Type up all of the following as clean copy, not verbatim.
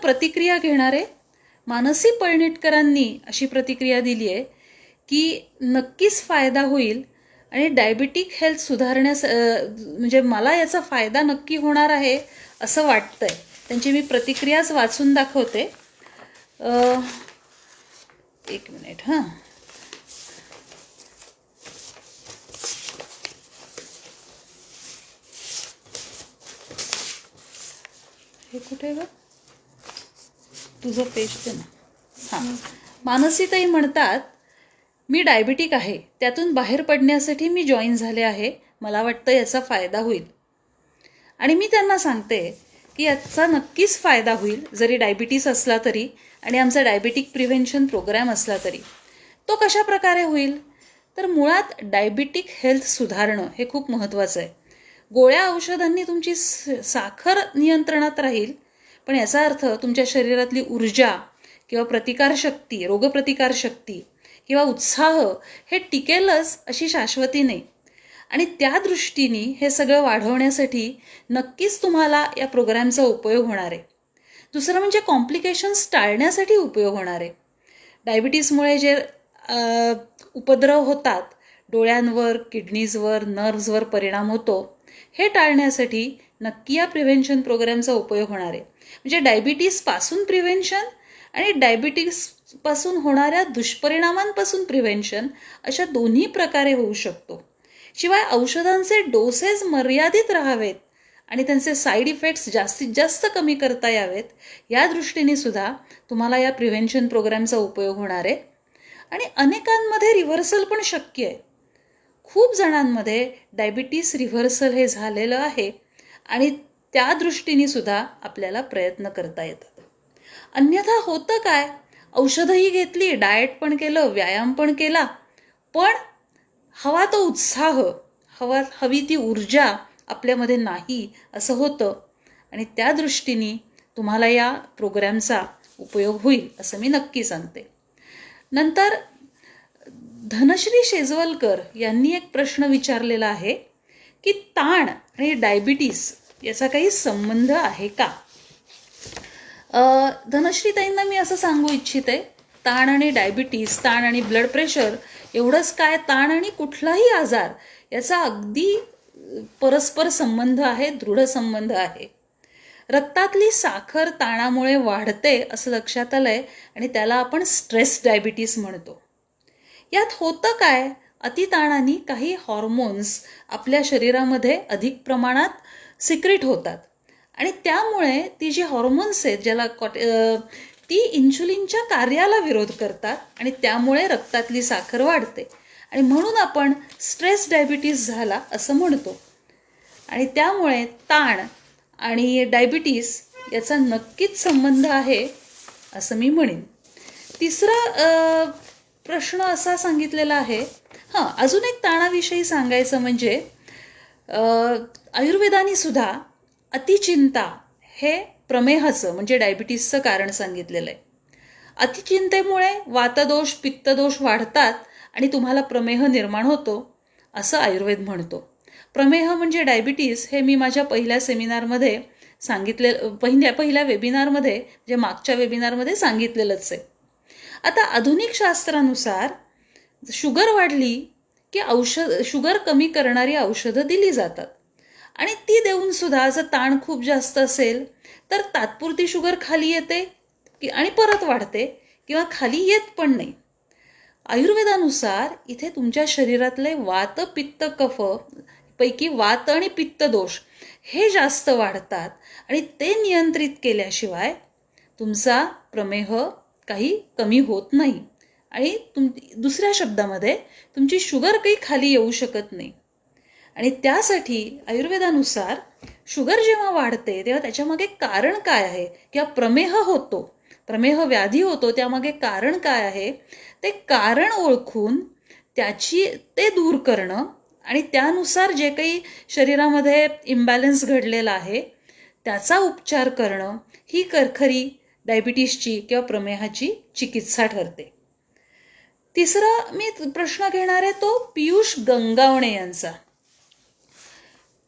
प्रतिक्रिया घेणार आहे. मानसी पळणिटकरांनी अशी प्रतिक्रिया दिली आहे की नक्कीच फायदा होईल आणि डायबिटिक हेल्थ सुधारण्यास म्हणजे मला याचा फायदा नक्की होणार आहे असं वाटतंय. त्यांची मी प्रतिक्रियाच वाचून दाखवते. एक मिनिट हां. हे कुठे ग तुझं पेज ते ना. हां. मानसीताई म्हणतात, मी डायबिटिक आहे, त्यातून बाहेर पडण्यासाठी मी जॉईन झाले आहे. मला वाटतं याचा फायदा होईल. आणि मी त्यांना सांगते की याचा नक्कीच फायदा होईल, जरी डायबिटीस असला तरी आणि आमचा डायबिटिक प्रिव्हेन्शन प्रोग्रॅम असला तरी. तो कशा प्रकारे होईल? तर मुळात डायबिटिक हेल्थ सुधारणं हे खूप महत्त्वाचं आहे. गोळ्या औषधांनी तुमची साखर नियंत्रणात राहील, पण याचा अर्थ तुमच्या शरीरातली ऊर्जा किंवा प्रतिकारशक्ती, रोगप्रतिकारशक्ती किंवा उत्साह हे टिकेलच अशी शाश्वती नाही. आणि त्या दृष्टीने हे सगळं वाढवण्यासाठी नक्कीच तुम्हाला या प्रोग्रॅमचा उपयोग होणार आहे. दुसरं म्हणजे कॉम्प्लिकेशन्स टाळण्यासाठी उपयोग होणार आहे. डायबिटीसमुळे जे उपद्रव होतात, डोळ्यांवर, किडनीजवर, नर्व्हजवर परिणाम होतो, हे टाळण्यासाठी नक्की या प्रिव्हेन्शन प्रोग्रॅमचा उपयोग होणार आहे. म्हणजे डायबिटीसपासून प्रिव्हेन्शन आणि डायबिटीसपासून होणाऱ्या दुष्परिणामांपासून प्रिव्हेन्शन अशा दोन्ही प्रकारे होऊ शकतो. शिवाय औषधांचे डोसेस मर्यादित राहावेत आणि त्यांचे साईड इफेक्ट्स जास्तीत जास्त कमी करता यावेत, या दृष्टीने सुद्धा तुम्हाला या प्रिव्हेन्शन प्रोग्रॅमचा उपयोग होणार आहे. आणि अनेकांमध्ये रिव्हर्सल पण शक्य आहे. खूप जणांमध्ये डायबिटीस रिव्हर्सल हे झालेलं आहे आणि त्या दृष्टीने सुद्धा आपल्याला प्रयत्न करता येतात. अन्यथा होतं काय, औषधही घेतली, डाएट पण केलं, व्यायाम पण केला, पण हवा तो उत्साह, हवी ती ऊर्जा आपल्यामध्ये नाही असं होतं. आणि त्या दृष्टीने तुम्हाला या प्रोग्रॅमचा उपयोग होईल असं मी नक्की सांगते. नंतर धनश्री शेजवलकर यांनी एक प्रश्न विचारलेला आहे की ताण आणि डायबिटीस याचा काही संबंध आहे का? धनश्रीताईंना मी असं सांगू इच्छिते, ताण आणि डायबिटीस, ताण आणि ब्लड प्रेशर एवढंच काय, ताण आणि कुठलाही आजार याचा अगदी परस्पर संबंध आहे, दृढ संबंध आहे. रक्तातली साखर ताणामुळे वाढते असं लक्षात आलंय आणि त्याला आपण स्ट्रेस डायबिटीस म्हणतो. यात होतं काय, अतिताणाने काही हॉर्मोन्स आपल्या शरीरामध्ये अधिक प्रमाणात सिक्रेट होतात आणि त्यामुळे ती जी हॉर्मोन्स आहेत ज्याला ती इन्शुलिनच्या कार्याला विरोध करतात आणि त्यामुळे रक्तातली साखर वाढते आणि म्हणून आपण स्ट्रेस डायबिटीस झाला असं म्हणतो. आणि त्यामुळे ताण आणि डायबिटीस याचा नक्कीच संबंध आहे असं मी म्हणेन. तिसरा प्रश्न असा सांगितलेला आहे, अजून एक ताणाविषयी सांगायचं म्हणजे आयुर्वेदाने सुद्धा अतिचिंता हे प्रमेहाचं म्हणजे डायबिटीसचं कारण सांगितलेलं आहे. अतिचिंतेमुळे वातदोष, पित्तदोष वाढतात आणि तुम्हाला प्रमेह निर्माण होतो असं आयुर्वेद म्हणतो. प्रमेह म्हणजे डायबिटीस हे मी माझ्या पहिल्या सेमिनारमध्ये पहिल्या वेबिनारमध्ये, जे मागच्या वेबिनारमध्ये सांगितलेलंच आहे. आता आधुनिक शास्त्रानुसार शुगर वाढली की शुगर कमी करणारी औषधं दिली जातात आणि ती देऊन सुद्धा जर ताण खूप जास्त असेल तर तात्पुरती शुगर खाली येते आणि परत वाढते किंवा खाली येत पण नाही. आयुर्वेदानुसार इथे तुमच्या शरीरातले वात, पित्त, कफ पैकी वात आणि पित्त दोष हे जास्त वाढतात आणि ते नियंत्रित केल्याशिवाय तुमचा प्रमेह काही कमी होत नाही आणि दुसऱ्या शब्दामध्ये तुमची शुगर काही खाली येऊ शकत नाही. आणि त्यासाठी आयुर्वेदानुसार शुगर जेव्हा वाढते तेव्हा त्याच्यामागे कारण काय आहे किंवा प्रमेह व्याधी होतो त्यामागे कारण काय आहे ते कारण ओळखून ते दूर करणं आणि त्यानुसार जे काही शरीरामध्ये इम्बॅलन्स घडलेला आहे त्याचा उपचार करणं ही खरी डायबिटीसची किंवा प्रमेहाची चिकित्सा ठरते. तिसरा मी प्रश्न घेणार आहे तो पियुष गंगावणे यांचा.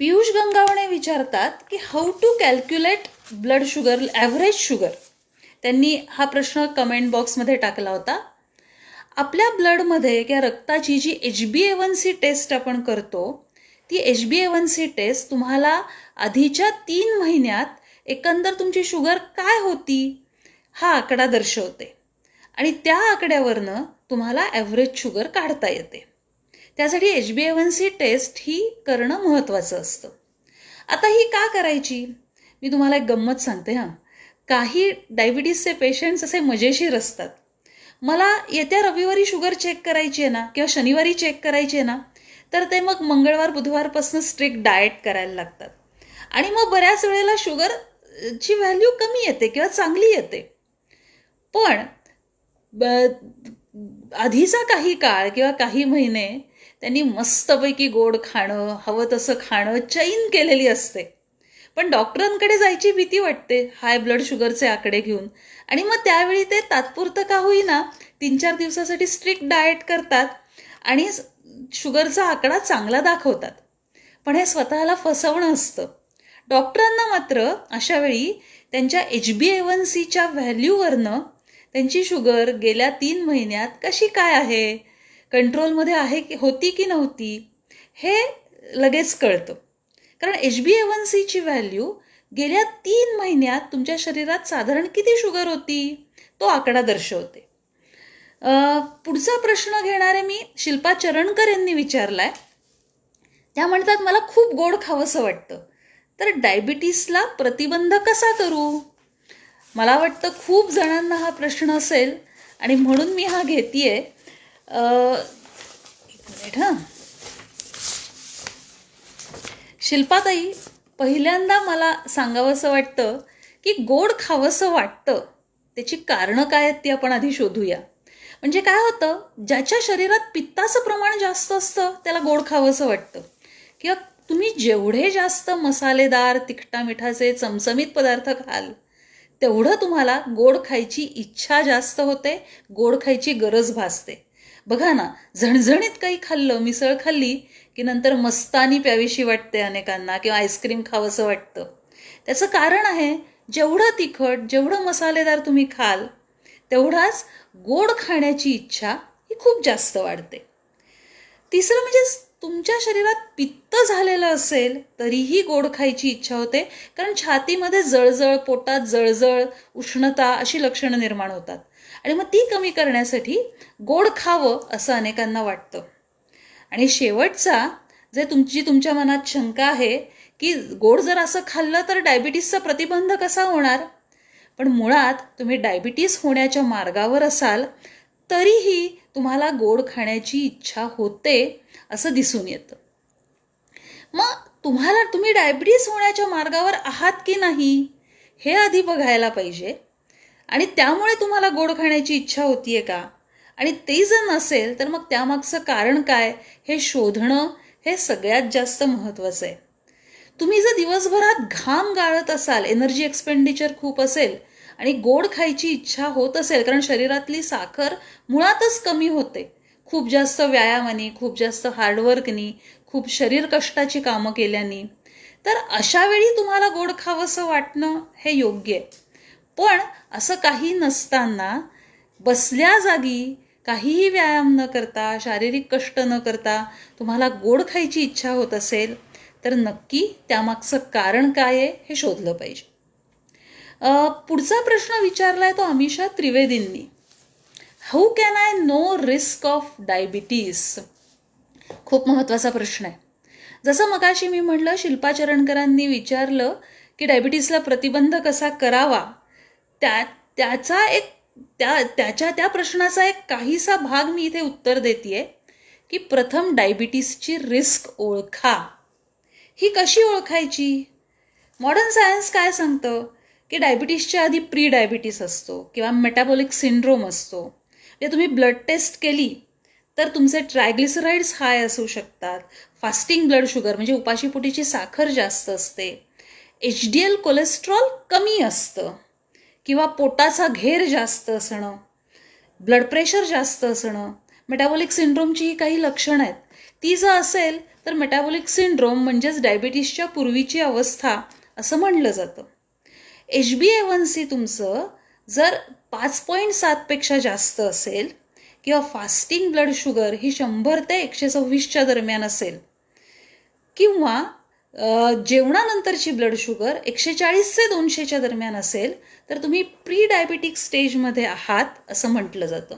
पियुष गंगावणे विचारतात की how to calculate blood sugar, average sugar. त्यांनी हा प्रश्न कमेंट बॉक्समध्ये टाकला होता. आपल्या ब्लडमध्ये किंवा रक्ताची जी HbA1c टेस्ट आपण करतो, ती HbA1c टेस्ट तुम्हाला आधीच्या 3 महिन्यात एकंदर तुमची शुगर काय होती हा आकडा दर्शवते आणि त्या आकड्यावरनं तुम्हाला ॲव्हरेज शुगर काढता येते. त्यासाठी HbA1c टेस्ट ही करणं महत्त्वाचं असतं. आता ही का करायची? मी तुम्हाला एक गंमत सांगते हां. काही डायबिटीसचे पेशंट्स असे मजेशीर असतात. मला येत्या रविवारी शुगर चेक करायची आहे ना किंवा शनिवारी चेक करायची आहे ना, तर ते मग मंगळवार बुधवारपासून स्ट्रिक्ट डाएट करायला लागतात आणि मग बऱ्याच वेळेला शुगरची व्हॅल्यू कमी येते किंवा चांगली येते. पण आधीचा काही काळ किंवा काही महिने त्यांनी मस्तपैकी गोड खाणं, हवं तसं खाणं, चैन केलेली असते. पण डॉक्टरांकडे जायची भीती वाटते हाय ब्लड शुगरचे आकडे घेऊन आणि मग त्यावेळी ते तात्पुरतं का होईना 3-4 दिवसासाठी स्ट्रिक्ट डाएट करतात आणि शुगरचा आकडा चांगला दाखवतात. पण हे स्वतःला फसवणं असतं. डॉक्टरांना मात्र अशा वेळी त्यांच्या HbA1cच्या व्हॅल्यूवरनं त्यांची शुगर गेल्या 3 महिन्यात कशी काय आहे, कंट्रोलमध्ये आहे की होती की नव्हती, हे लगेच कळतं. कारण HbA1cची व्हॅल्यू गेल्या 3 महिन्यात तुमच्या शरीरात साधारण किती शुगर होती तो आकडा दर्शवते. पुढचा प्रश्न घेणारे मी शिल्पा चरणकर यांनी विचारलाय. त्या म्हणतात मला खूप गोड खावंसं वाटतं, तर डायबिटीसला प्रतिबंध कसा करू? मला वाटतं खूप जणांना हा प्रश्न असेल आणि म्हणून मी हा घेतेय. एक मिनिट हां. शिल्पाताई, पहिल्यांदा मला सांगावंसं वाटतं की गोड खावंसं वाटतं त्याची कारणं काय आहेत ती आपण आधी शोधूया. म्हणजे काय होतं, ज्याच्या शरीरात पित्ताचं प्रमाण जास्त असतं त्याला गोड खावंसं वाटतं. किंवा तुम्ही जेवढे जास्त मसालेदार, तिखटा मिठाचे, चमचमीत पदार्थ खाल तेवढं तुम्हाला गोड खायची इच्छा जास्त होते, गोड खायची गरज भासते. बघा ना, झणझणीत काही खाल्लं, मिसळ खाल्ली की नंतर मस्तानी प्यावीशी वाटते अनेकांना किंवा आईस्क्रीम खावंसं वाटतं. त्याचं कारण आहे, जेवढं तिखट, जेवढं मसालेदार तुम्ही खाल तेवढाच गोड खाण्याची इच्छा ही खूप जास्त वाढते. तिसरं म्हणजे तुमच्या शरीरात पित्त झालेलं असेल तरीही गोड खायची इच्छा होते, कारण छातीमध्ये जळजळ, पोटात जळजळ, उष्णता अशी लक्षणं निर्माण होतात आणि मग ती कमी करण्यासाठी गोड खावं असं अनेकांना वाटतं. आणि शेवटचा जे तुमच्या मनात शंका आहे की गोड जर असं खाल्लं तर डायबिटीसचा प्रतिबंध कसा होणार, पण मुळात तुम्ही डायबिटीस होण्याच्या मार्गावर असाल तरीही तुम्हाला गोड खाण्याची इच्छा होते असं दिसून येतं. मग तुम्ही डायबिटीस होण्याच्या मार्गावर आहात की नाही हे आधी बघायला पाहिजे आणि त्यामुळे तुम्हाला गोड खाण्याची इच्छा होतीये का, आणि ते जर नसेल तर मग त्यामागचं कारण काय हे शोधणं हे सगळ्यात जास्त महत्त्वाचं आहे. तुम्ही जर दिवसभरात घाम गाळत असाल, एनर्जी एक्सपेंडिचर खूप असेल आणि गोड खायची इच्छा होत असेल, कारण शरीरातली साखर मुळातच कमी होते खूप जास्त व्यायामाने, खूप जास्त हार्डवर्कनी, खूप शरीर कष्टाची कामं केल्याने, तर अशा वेळी तुम्हाला गोड खावंसं वाटणं हे योग्य आहे. पण असं काही नसताना बसल्या जागी काहीही व्यायाम न करता, शारीरिक कष्ट न करता तुम्हाला गोड खायची इच्छा होत असेल तर नक्की त्यामागचं कारण काय आहे हे शोधलं पाहिजे. पुढचा प्रश्न विचारलाय तो अमिषा त्रिवेदींनी. How can I know risk of diabetes? खूप महत्त्वाचा प्रश्न आहे. जसं मगाशी मी म्हटलं, शिल्पा चरणकरांनी विचारलं की डायबिटीसला प्रतिबंध कसा करावा, त्या प्रश्नाचा एक काहीसा भाग मी इथे उत्तर देतेय की प्रथम डायबिटीसची रिस्क ओळखा. ही कशी ओळखायची? मॉडर्न सायन्स काय सांगतं की डायबिटीसच्या आधी प्री डायबिटीस असतो किंवा मेटाबॉलिक सिंड्रोम असतो. म्हणजे तुम्ही ब्लड टेस्ट केली तर तुमचे ट्रायग्लिसराईड्स हाय असू शकतात, फास्टिंग ब्लड शुगर म्हणजे उपाशीपोटीची साखर जास्त असते, HDL कोलेस्ट्रॉल कमी असतं किंवा पोटाचा घेर जास्त असणं, ब्लड प्रेशर जास्त असणं, मेटाबॉलिक सिंड्रोमची ही काही लक्षणं आहेत. ती जर असेल तर मेटाबॉलिक सिंड्रोम म्हणजेच डायबिटीसच्या पूर्वीची अवस्था असं म्हणलं जातं. HbA1c तुमचं जर 5.7 पेक्षा जास्त असेल किंवा फास्टिंग ब्लड शुगर ही 100 ते 126च्या दरम्यान असेल किंवा जेवणानंतरची ब्लड शुगर 140 ते 200च्या दरम्यान असेल तर तुम्ही प्री डायबिटिक स्टेजमध्ये आहात असं म्हटलं जातं.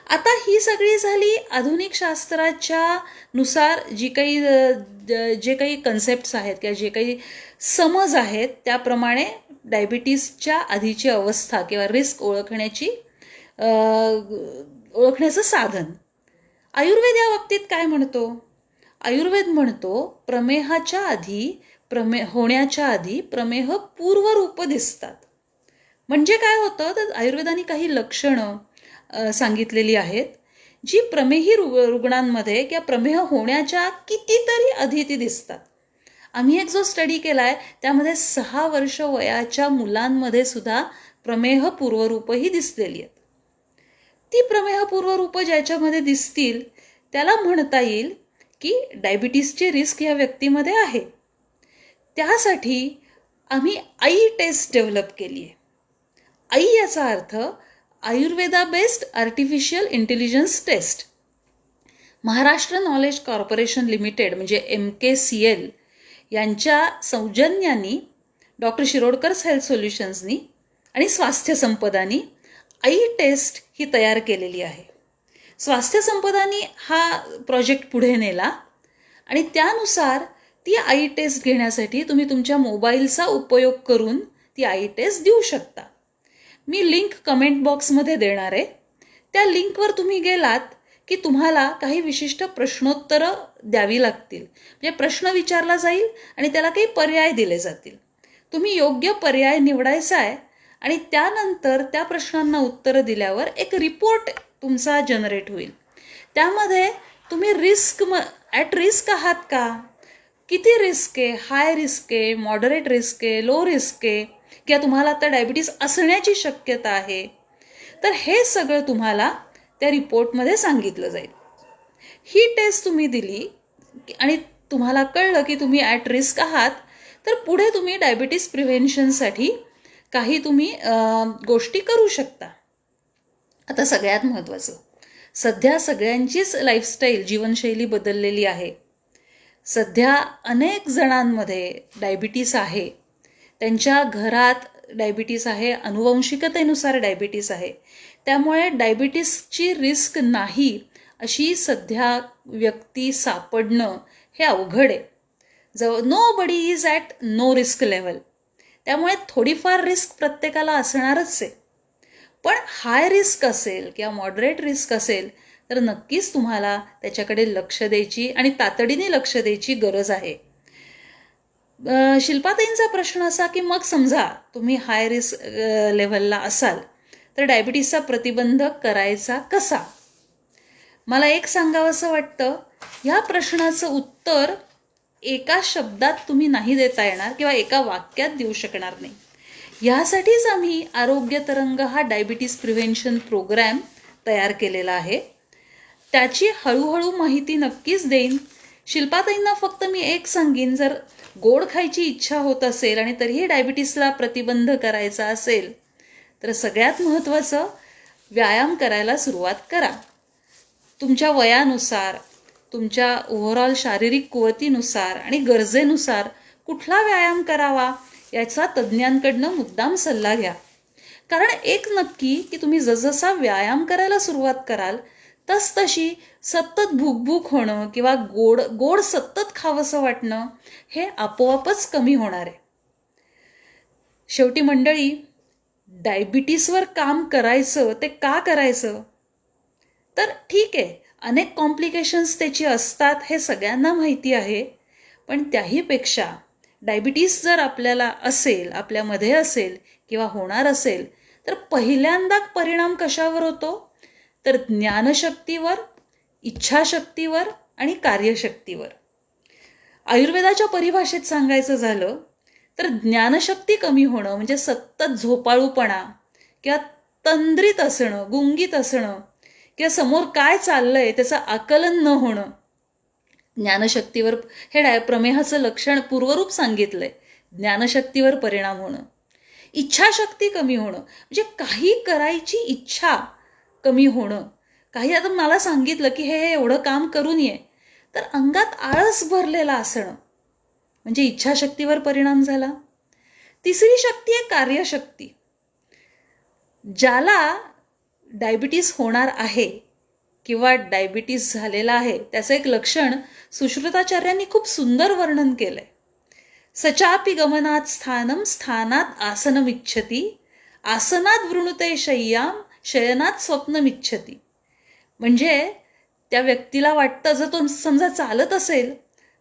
आता ही सगळी झाली आधुनिक शास्त्राच्या नुसार जे काही कन्सेप्ट्स आहेत किंवा जे काही समज आहेत त्याप्रमाणे डायबिटीसच्या आधीची अवस्था किंवा रिस्क ओळखण्याचं साधन. आयुर्वेद या बाबतीत काय म्हणतो? आयुर्वेद म्हणतो प्रमेहाच्या आधी होण्याच्या आधी प्रमेह पूर्वरूप दिसतात. म्हणजे काय होतं तर आयुर्वेदाने काही लक्षणं सांगितलेली आहेत जी प्रमेही रुग्णांमध्ये किंवा प्रमेह होण्याच्या कितीतरी आधी ती दिसतात. आम्ही एक जो स्टडी केला आहे त्यामध्ये 6 वर्ष वयाच्या मुलांमध्ये सुद्धा प्रमेह पूर्वरूपही दिसलेली आहेत. ती प्रमेह पूर्वरूप ज्याच्यामध्ये दिसतील त्याला म्हणता येईल की डायबिटीसची रिस्क ह्या व्यक्तीमध्ये आहे. त्यासाठी आम्ही आई टेस्ट डेव्हलप केली आहे. आई याचा अर्थ Ayurveda based artificial intelligence test. Maharashtra knowledge corporation limited म्हणजे MKCL यांच्या सौजन्यानी डॉक्टर शिरोडकर्स हेल्थ सोल्युशन्सनी आणि स्वास्थ्य संपदानी आई टेस्ट ही तयार केलेली आहे. स्वास्थ्य संपदानी हा प्रोजेक्ट पुढे नेला आणि त्यानुसार ती आई टेस्ट घेण्यासाठी तुम्ही तुमच्या मोबाईलचा उपयोग करून ती आई टेस्ट देऊ शकता. मी लिंक कमेंट बॉक्समध्ये देणार आहे. त्या लिंकवर तुम्ही गेलात की तुम्हाला काही विशिष्ट प्रश्नोत्तरं द्यावी लागतील. म्हणजे प्रश्न विचारला जाईल आणि त्याला काही पर्याय दिले जातील. तुम्ही योग्य पर्याय निवडायचा आहे आणि त्यानंतर त्या प्रश्नांना उत्तरं दिल्यावर एक रिपोर्ट तुमचा जनरेट होईल. त्यामध्ये तुम्ही ॲट रिस्क आहात का, किती रिस्क आहे, हाय रिस्क आहे, मॉडरेट रिस्क आहे, लो रिस्क आहे किंवा तुम्हाला आता डायबिटीस असण्याची शक्यता आहे, तर हे सगळं तुम्हाला त्या रिपोर्टमध्ये सांगितलं जाईल. ही टेस्ट तुम्ही दिली आणि तुम्हाला कळलं की तुम्ही ॲट रिस्क आहात तर पुढे तुम्ही डायबिटीस प्रिव्हेन्शनसाठी काही तुम्ही गोष्टी करू शकता. आता सगळ्यात महत्त्वाचं, सध्या सगळ्यांचीच लाईफस्टाईल जीवनशैली बदललेली आहे. सध्या अनेक जणांमध्ये डायबिटीस आहे. त्यांच्या घरात डायबिटीस आहे, अनुवंशिकतेनुसार डायबिटीस आहे. त्यामुळे डायबिटीसची रिस्क नाही अशी सध्या व्यक्ती सापडणं हे अवघड आहे. Nobody is at no risk level. त्यामुळे थोडीफार रिस्क प्रत्येकाला असणारच आहे. पण हाय रिस्क असेल किंवा मॉडरेट रिस्क असेल तर नक्कीच तुम्हाला त्याच्याकडे लक्ष द्यायची आणि तातडीने लक्ष द्यायची गरज आहे. शिल्पाताईंचा प्रश्न असा की मग समजा तुम्ही हाय रिस्क लेव्हलला असाल तर डायबिटीसचा प्रतिबंध करायचा कसा? मला एक सांगावंसं वाटतं, ह्या प्रश्नाचं उत्तर एका शब्दात तुम्ही नाही देता येणार किंवा एका वाक्यात देऊ शकणार नाही. ह्यासाठीच आम्ही आरोग्य तरंग हा डायबिटीस प्रिव्हेन्शन प्रोग्रॅम तयार केलेला आहे. त्याची हळूहळू माहिती नक्कीच देईन. शिल्पाताईंना फक्त मी एक सांगीन, जर गोड खायची इच्छा होत असेल आणि तरीही डायबिटीसला प्रतिबंध करायचा असेल तर सगळ्यात महत्त्वाचं व्यायाम करायला सुरुवात करा. तुमच्या वयानुसार, तुमच्या ओव्हरऑल शारीरिक कुवतीनुसार आणि गरजेनुसार कुठला व्यायाम करावा याचा तज्ज्ञांकडनं मुद्दाम सल्ला घ्या. कारण एक नक्की की तुम्ही जसजसा व्यायाम करायला सुरुवात कराल तसतशी सतत भूक होणं किंवा गोड सतत खावंसं वाटणं हे आपोआपच कमी होणार आहे. शेवटी मंडळी, डायबिटीसवर काम करायचं ते का करायचं? तर ठीक आहे, अनेक कॉम्प्लिकेशन्स त्याची असतात हे सगळ्यांना माहिती आहे. पण त्याहीपेक्षा डायबिटीस जर आपल्याला असेल, आपल्यामध्ये असेल किंवा होणार असेल तर पहिल्यांदा परिणाम कशावर होतो? तर ज्ञानशक्तीवर, इच्छाशक्तीवर आणि कार्यशक्तीवर. आयुर्वेदाच्या परिभाषेत सांगायचं झालं तर ज्ञानशक्ती कमी होणं म्हणजे सतत झोपाळूपणा किंवा तंद्रीत असणं, गुंगीत असणं किंवा समोर काय चाललंय त्याचं आकलन न होणं. ज्ञानशक्तीवर हे प्रमेहाचं लक्षण पूर्वरूप सांगितलंय, ज्ञानशक्तीवर परिणाम होणं. इच्छाशक्ती कमी होणं, म्हणजे काही करायची इच्छा कमी होणं. काही आता मला सांगितलं की हे एवढं काम करून ये, तर अंगात आळस भरलेला असणं, म्हणजे इच्छाशक्तीवर परिणाम झाला. तिसरी शक्ती आहे कार्यशक्ती. ज्याला डायबिटीस होणार आहे किंवा डायबिटीस झालेला आहे, त्याचं एक लक्षण सुश्रुताचार्यांनी खूप सुंदर वर्णन केलंय. सचापि गमनात स्थानम, स्थानात आसनमिच्छती, आसनात वृणुते शय्याम, शयनात स्वप्नमिच्छती. म्हणजे त्या व्यक्तीला वाटतं, जर तो समजा चालत असेल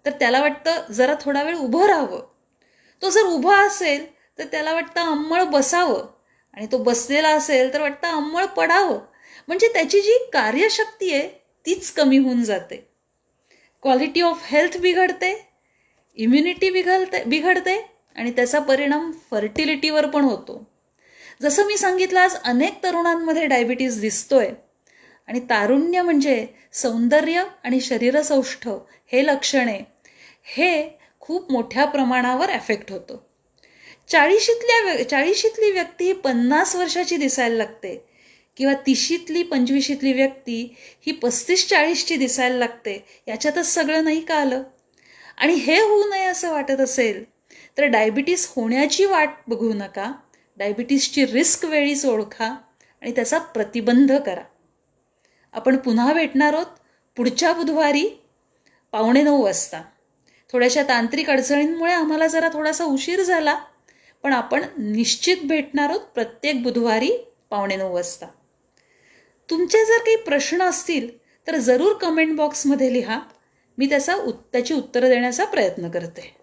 तर त्याला वाटतं जरा थोडा वेळ उभं राहावं. तो जर उभा असेल तर त्याला वाटतं अंमळ बसावं, आणि तो बसलेला असेल तर वाटतं अंमळ पडावं. म्हणजे त्याची जी कार्यशक्ती आहे तीच कमी होऊन जाते. क्वालिटी ऑफ हेल्थ बिघडते, इम्युनिटी बिघडते आणि त्याचा परिणाम फर्टिलिटीवर पण होतो. जसं मी सांगितलं, आज अनेक तरुणांमध्ये डायबिटीस दिसतोय, आणि तारुण्य म्हणजे सौंदर्य आणि शरीरसौष्ठव हे लक्षणे हे खूप मोठ्या प्रमाणावर एफेक्ट होतं. 40शीतली व्यक्ती 50 वर्षाची दिसायला लागते, किंवा 30शीतली 25शीतली व्यक्ती ही 35-40ची दिसायला लागते. याच्यातच सगळं नाही का आलं? आणि हे होऊ नये असं वाटत असेल तर डायबिटीस होण्याची वाट बघू नका. डायबिटीसची रिस्क वेळीच ओळखा आणि त्याचा प्रतिबंध करा. आपण पुन्हा भेटणार आहोत पुढच्या बुधवारी 8:45 वाजता. थोड्याशा तांत्रिक अडचणींमुळे आम्हाला जरा थोडासा उशीर झाला, पण आपण निश्चित भेटणार आहोत प्रत्येक बुधवारी 8:45 वाजता. तुमचे जर काही प्रश्न असतील तर जरूर कमेंट बॉक्समध्ये लिहा. मी त्याची उत्तरं देण्याचा प्रयत्न करते.